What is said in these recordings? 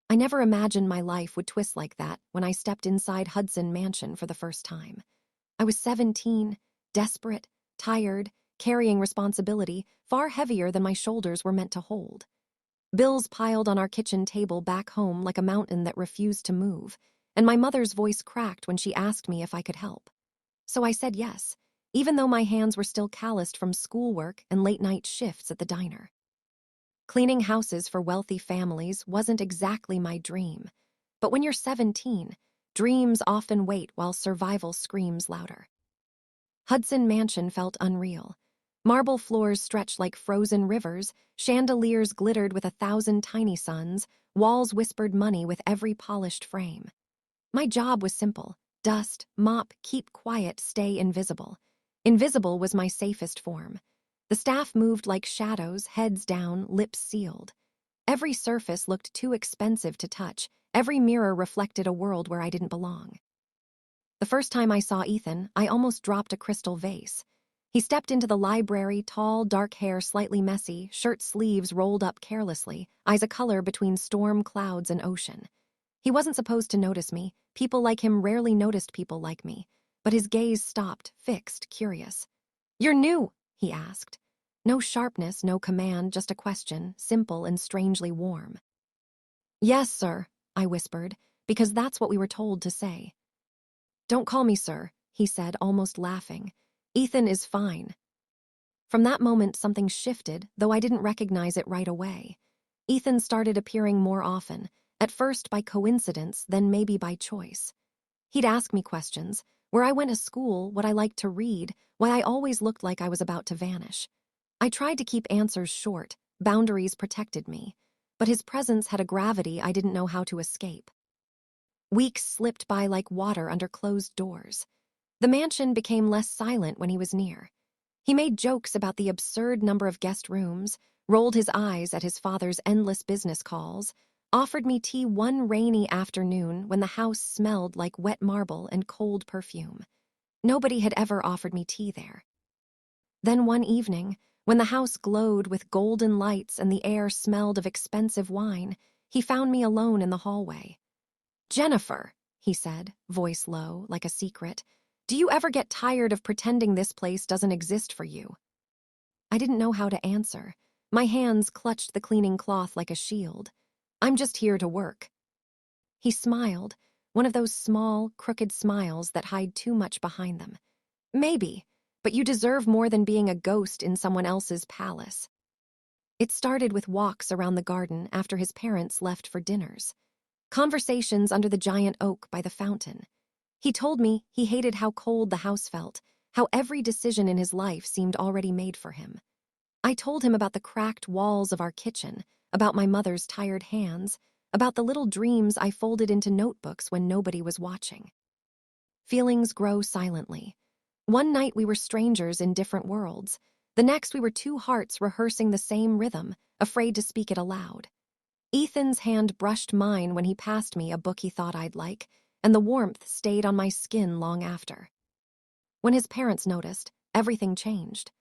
I never imagined my life would twist like that when I stepped inside Hudson Mansion for the first time. I was 17, desperate, tired, carrying responsibility far heavier than my shoulders were meant to hold. Bills piled on our kitchen table back home like a mountain that refused to move, and my mother's voice cracked when she asked me if I could help. So I said yes, even though my hands were still calloused from schoolwork and late-night shifts at the diner. Cleaning houses for wealthy families wasn't exactly my dream, but when you're 17, dreams often wait while survival screams louder. Hudson Mansion felt unreal. Marble floors stretched like frozen rivers, chandeliers glittered with 1,000 tiny suns, walls whispered money with every polished frame. My job was simple: dust, mop, keep quiet, stay invisible. Invisible was my safest form. The staff moved like shadows, heads down, lips sealed. Every surface looked too expensive to touch. Every mirror reflected a world where I didn't belong. The first time I saw Ethan, I almost dropped a crystal vase. He stepped into the library, tall, dark hair slightly messy, shirt sleeves rolled up carelessly, eyes a color between storm clouds and ocean. He wasn't supposed to notice me. People like him rarely noticed people like me. But his gaze stopped, fixed, curious. "You're new," he asked. No sharpness, no command, just a question, simple and strangely warm. "Yes, sir," I whispered, because that's what we were told to say. "Don't call me sir," he said, almost laughing. "Ethan is fine." From that moment, something shifted, though I didn't recognize it right away. Ethan started appearing more often, at first by coincidence, then maybe by choice. He'd ask me questions, where I went to school, what I liked to read, why I always looked like I was about to vanish. I tried to keep answers short, boundaries protected me, but his presence had a gravity I didn't know how to escape. Weeks slipped by like water under closed doors. The mansion became less silent when he was near. He made jokes about the absurd number of guest rooms, rolled his eyes at his father's endless business calls, offered me tea one rainy afternoon when the house smelled like wet marble and cold perfume. Nobody had ever offered me tea there. Then one evening, when the house glowed with golden lights and the air smelled of expensive wine, he found me alone in the hallway. "Jennifer," he said, voice low, like a secret, "do you ever get tired of pretending this place doesn't exist for you?" I didn't know how to answer. My hands clutched the cleaning cloth like a shield. "I'm just here to work." He smiled, one of those small, crooked smiles that hide too much behind them. "Maybe, but you deserve more than being a ghost in someone else's palace." It started with walks around the garden after his parents left for dinners. Conversations under the giant oak by the fountain. He told me he hated how cold the house felt, how every decision in his life seemed already made for him. I told him about the cracked walls of our kitchen, about my mother's tired hands, about the little dreams I folded into notebooks when nobody was watching. Feelings grow silently. One night we were strangers in different worlds. The next we were two hearts rehearsing the same rhythm, afraid to speak it aloud. Ethan's hand brushed mine when he passed me a book he thought I'd like, and the warmth stayed on my skin long after. When his parents noticed, everything changed.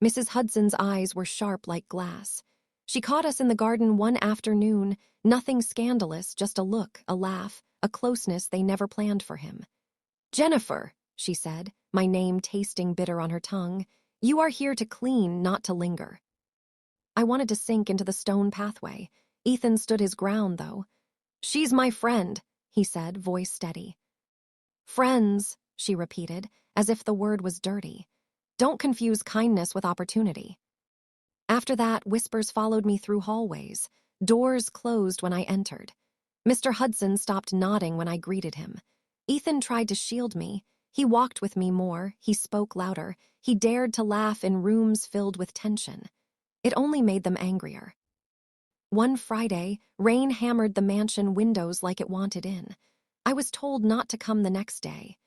Mrs. Hudson's eyes were sharp like glass. She caught us in the garden one afternoon, nothing scandalous, just a look, a laugh, a closeness they never planned for him. "Jennifer," she said, my name tasting bitter on her tongue, "you are here to clean, not to linger." I wanted to sink into the stone pathway. Ethan stood his ground, though. "She's my friend," he said, voice steady. "Friends," she repeated, as if the word was dirty. "Don't confuse kindness with opportunity." After that, whispers followed me through hallways. Doors closed when I entered. Mr. Hudson stopped nodding when I greeted him. Ethan tried to shield me. He walked with me more, he spoke louder, he dared to laugh in rooms filled with tension. It only made them angrier. One Friday, rain hammered the mansion windows like it wanted in. I was told not to come the next day.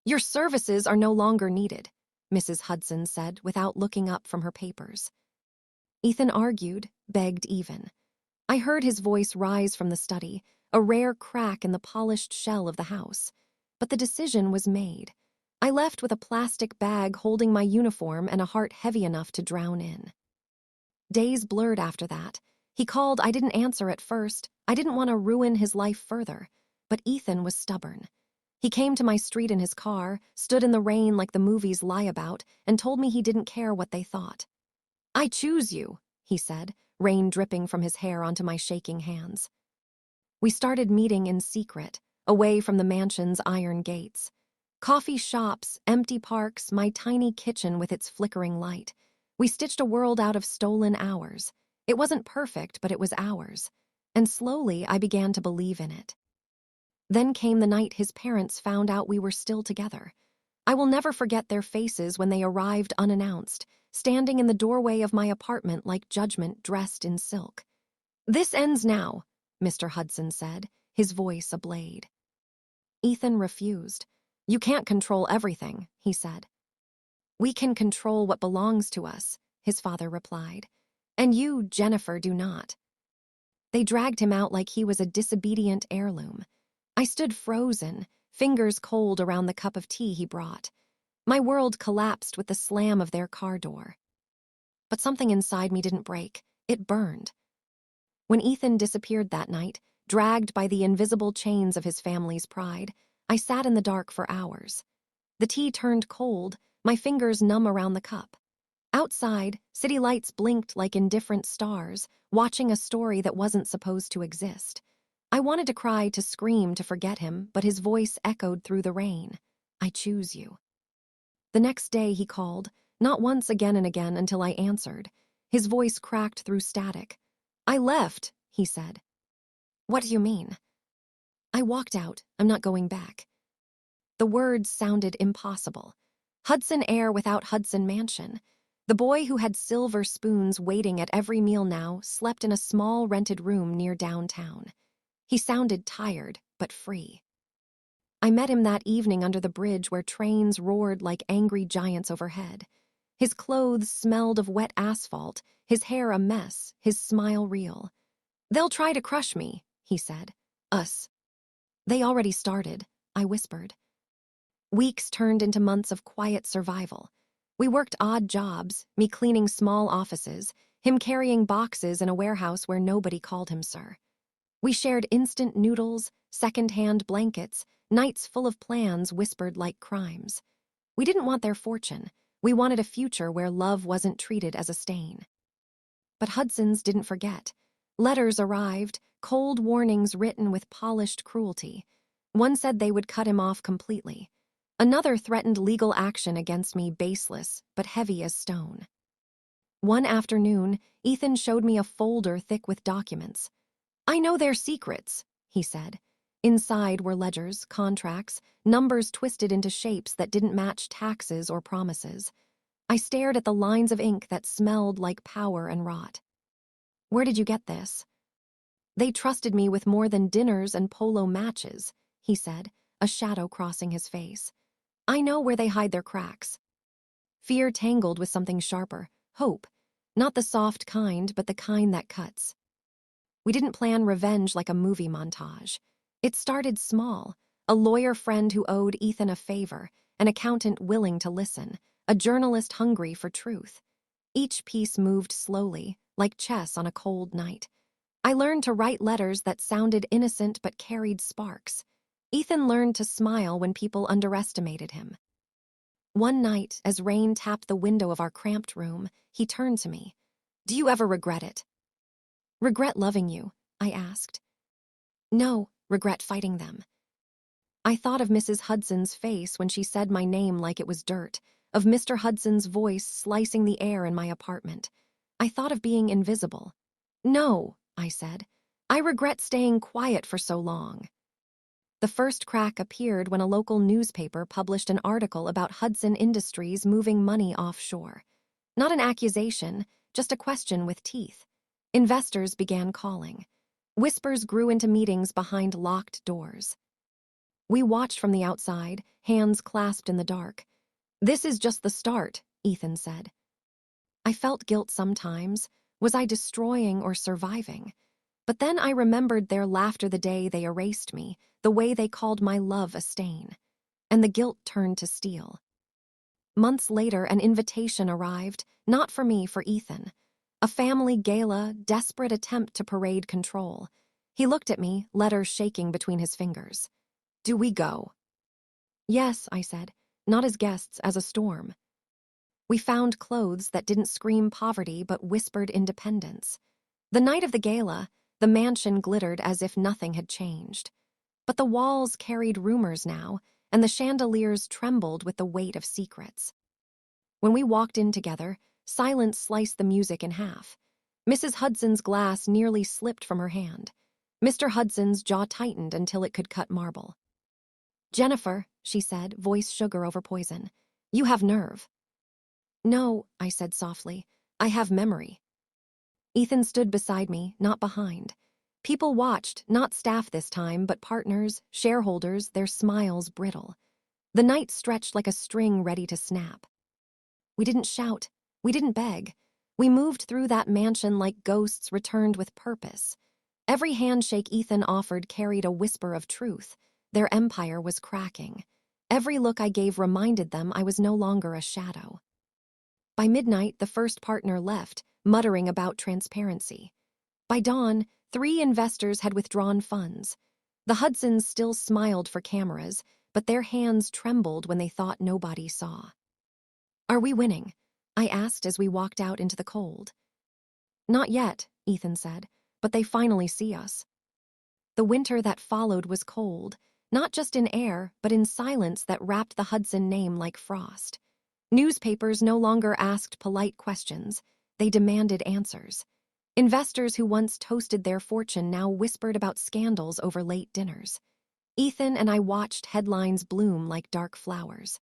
"Your services are no longer needed," Mrs. Hudson said without looking up from her papers. Ethan argued, begged even. I heard his voice rise from the study, a rare crack in the polished shell of the house. But the decision was made. I left with a plastic bag holding my uniform and a heart heavy enough to drown in. Days blurred after that. He called. I didn't answer at first. I didn't want to ruin his life further. But Ethan was stubborn. He came to my street in his car, stood in the rain like the movies lie about, and told me he didn't care what they thought. "I choose you," he said, rain dripping from his hair onto my shaking hands. We started meeting in secret, away from the mansion's iron gates. Coffee shops, empty parks, my tiny kitchen with its flickering light. We stitched a world out of stolen hours. It wasn't perfect, but it was ours. And slowly I began to believe in it. Then came the night his parents found out we were still together. I will never forget their faces when they arrived unannounced, standing in the doorway of my apartment like judgment dressed in silk. "This ends now," Mr. Hudson said, his voice a blade. Ethan refused. "You can't control everything," he said. "We can control what belongs to us," his father replied. "And you, Jennifer, do not." They dragged him out like he was a disobedient heirloom. I stood frozen, fingers cold around the cup of tea he brought. My world collapsed with the slam of their car door. But something inside me didn't break. It burned. When Ethan disappeared that night, dragged by the invisible chains of his family's pride, I sat in the dark for hours. The tea turned cold, my fingers numb around the cup. Outside, city lights blinked like indifferent stars, watching a story that wasn't supposed to exist. I wanted to cry, to scream, to forget him, but his voice echoed through the rain. "I choose you." The next day he called, not once, again and again, until I answered. His voice cracked through static. "I left," he said. "What do you mean?" "I walked out. I'm not going back." The words sounded impossible. Hudson Air without Hudson Mansion. The boy who had silver spoons waiting at every meal now slept in a small rented room near downtown. He sounded tired, but free. I met him that evening under the bridge where trains roared like angry giants overhead. His clothes smelled of wet asphalt, his hair a mess, his smile real. "They'll try to crush me," he said. "Us." "They already started," I whispered. Weeks turned into months of quiet survival. We worked odd jobs, me cleaning small offices, him carrying boxes in a warehouse where nobody called him sir. We shared instant noodles, second-hand blankets, nights full of plans whispered like crimes. We didn't want their fortune. We wanted a future where love wasn't treated as a stain. But Hudson's didn't forget. Letters arrived, cold warnings written with polished cruelty. One said they would cut him off completely. Another threatened legal action against me, baseless but heavy as stone. One afternoon, Ethan showed me a folder thick with documents. "I know their secrets," he said. Inside were ledgers, contracts, numbers twisted into shapes that didn't match taxes or promises. I stared at the lines of ink that smelled like power and rot. "Where did you get this?" "They trusted me with more than dinners and polo matches," he said, a shadow crossing his face. "I know where they hide their cracks." Fear tangled with something sharper, hope, not the soft kind, but the kind that cuts. We didn't plan revenge like a movie montage. It started small, a lawyer friend who owed Ethan a favor, an accountant willing to listen, a journalist hungry for truth. Each piece moved slowly, like chess on a cold night. I learned to write letters that sounded innocent but carried sparks. Ethan learned to smile when people underestimated him. One night, as rain tapped the window of our cramped room, he turned to me. "Do you ever regret it?" "Regret loving you?" I asked. "No, regret fighting them." I thought of Mrs. Hudson's face when she said my name like it was dirt, of Mr. Hudson's voice slicing the air in my apartment. I thought of being invisible. "No," I said. "I regret staying quiet for so long." The first crack appeared when a local newspaper published an article about Hudson Industries moving money offshore. Not an accusation, just a question with teeth. Investors began calling. Whispers grew into meetings behind locked doors. We watched from the outside, hands clasped in the dark. "This is just the start," Ethan said. I felt guilt sometimes. Was I destroying or surviving? But then I remembered their laughter the day they erased me, the way they called my love a stain. And the guilt turned to steel. Months later, an invitation arrived, not for me, for Ethan. A family gala, desperate attempt to parade control. He looked at me, letters shaking between his fingers. Do we go? Yes, I said, not as guests, as a storm. We found clothes that didn't scream poverty but whispered independence. The night of the gala, the mansion glittered as if nothing had changed. But the walls carried rumors now, and the chandeliers trembled with the weight of secrets. When we walked in together, silence sliced the music in half. Mrs. Hudson's glass nearly slipped from her hand. Mr. Hudson's jaw tightened until it could cut marble. Jennifer, she said, voice sugar over poison, you have nerve. No, I said softly, I have memory. Ethan stood beside me, not behind. People watched, not staff this time, but partners, shareholders, their smiles brittle. The night stretched like a string ready to snap. We didn't shout. We didn't beg. We moved through that mansion like ghosts returned with purpose. Every handshake Ethan offered carried a whisper of truth. Their empire was cracking. Every look I gave reminded them I was no longer a shadow. By midnight, the first partner left, muttering about transparency. By dawn, 3 investors had withdrawn funds. The Hudsons still smiled for cameras, but their hands trembled when they thought nobody saw. Are we winning? I asked as we walked out into the cold. Not yet, Ethan said, but they finally see us. The winter that followed was cold, not just in air, but in silence that wrapped the Hudson name like frost. Newspapers no longer asked polite questions, they demanded answers. Investors who once toasted their fortune now whispered about scandals over late dinners. Ethan and I watched headlines bloom like dark flowers.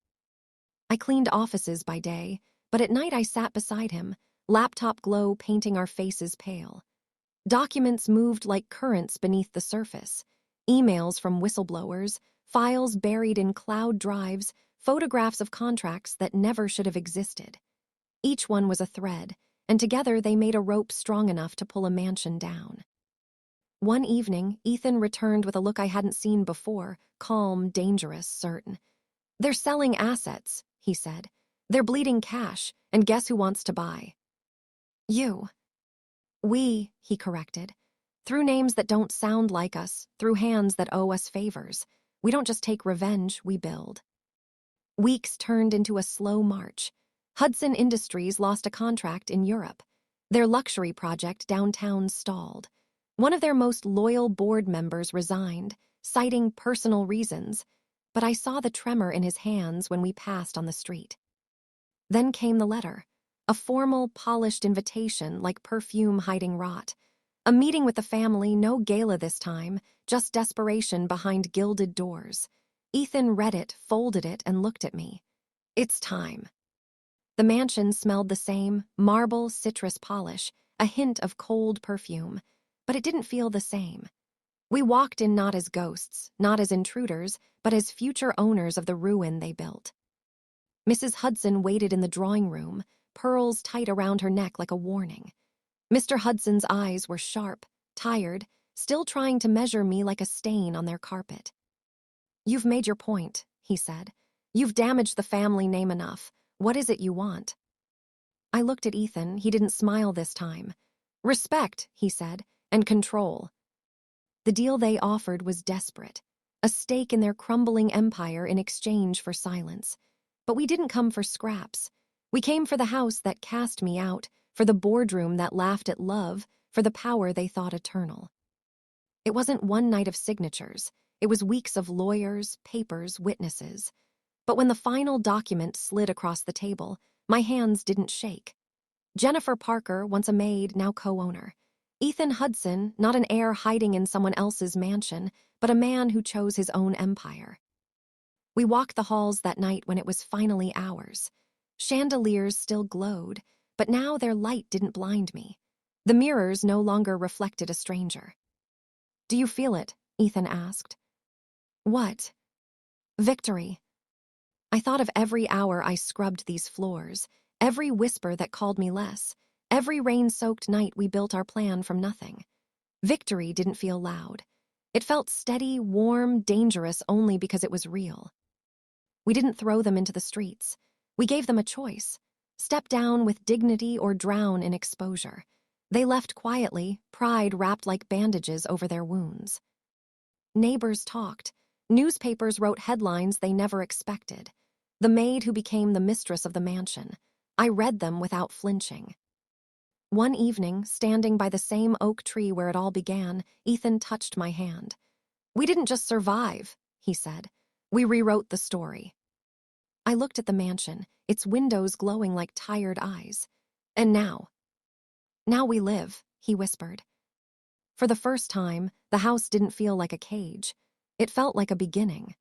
I cleaned offices by day, but at night I sat beside him, laptop glow painting our faces pale. Documents moved like currents beneath the surface. Emails from whistleblowers, files buried in cloud drives, photographs of contracts that never should have existed. Each one was a thread, and together they made a rope strong enough to pull a mansion down. One evening, Ethan returned with a look I hadn't seen before, calm, dangerous, certain. They're selling assets, he said. They're bleeding cash, and guess who wants to buy? You. We, he corrected. Through names that don't sound like us, through hands that owe us favors. We don't just take revenge, we build. Weeks turned into a slow march. Hudson Industries lost a contract in Europe. Their luxury project downtown stalled. One of their most loyal board members resigned, citing personal reasons, but I saw the tremor in his hands when we passed on the street. Then came the letter, a formal, polished invitation like perfume hiding rot. A meeting with the family, no gala this time, just desperation behind gilded doors. Ethan read it, folded it, and looked at me. It's time. The mansion smelled the same, marble, citrus polish, a hint of cold perfume, but it didn't feel the same. We walked in not as ghosts, not as intruders, but as future owners of the ruin they built. Mrs. Hudson waited in the drawing room, pearls tight around her neck like a warning. Mr. Hudson's eyes were sharp, tired, still trying to measure me like a stain on their carpet. You've made your point, he said. You've damaged the family name enough. What is it you want? I looked at Ethan. He didn't smile this time. Respect, he said, and control. The deal they offered was desperate, a stake in their crumbling empire in exchange for silence. But we didn't come for scraps. We came for the house that cast me out, for the boardroom that laughed at love, for the power they thought eternal. It wasn't one night of signatures. It was weeks of lawyers, papers, witnesses. But when the final document slid across the table, my hands didn't shake. Jennifer Parker, once a maid, now co-owner. Ethan Hudson, not an heir hiding in someone else's mansion, but a man who chose his own empire. We walked the halls that night when it was finally ours. Chandeliers still glowed, but now their light didn't blind me. The mirrors no longer reflected a stranger. Do you feel it? Ethan asked. What? Victory. I thought of every hour I scrubbed these floors, every whisper that called me less, every rain-soaked night we built our plan from nothing. Victory didn't feel loud. It felt steady, warm, dangerous only because it was real. We didn't throw them into the streets. We gave them a choice. Step down with dignity or drown in exposure. They left quietly, pride wrapped like bandages over their wounds. Neighbors talked. Newspapers wrote headlines they never expected. The maid who became the mistress of the mansion. I read them without flinching. One evening, standing by the same oak tree where it all began, Ethan touched my hand. "We didn't just survive," he said. "We rewrote the story." I looked at the mansion, its windows glowing like tired eyes. "And now we live," he whispered. For the first time, the house didn't feel like a cage. It felt like a beginning.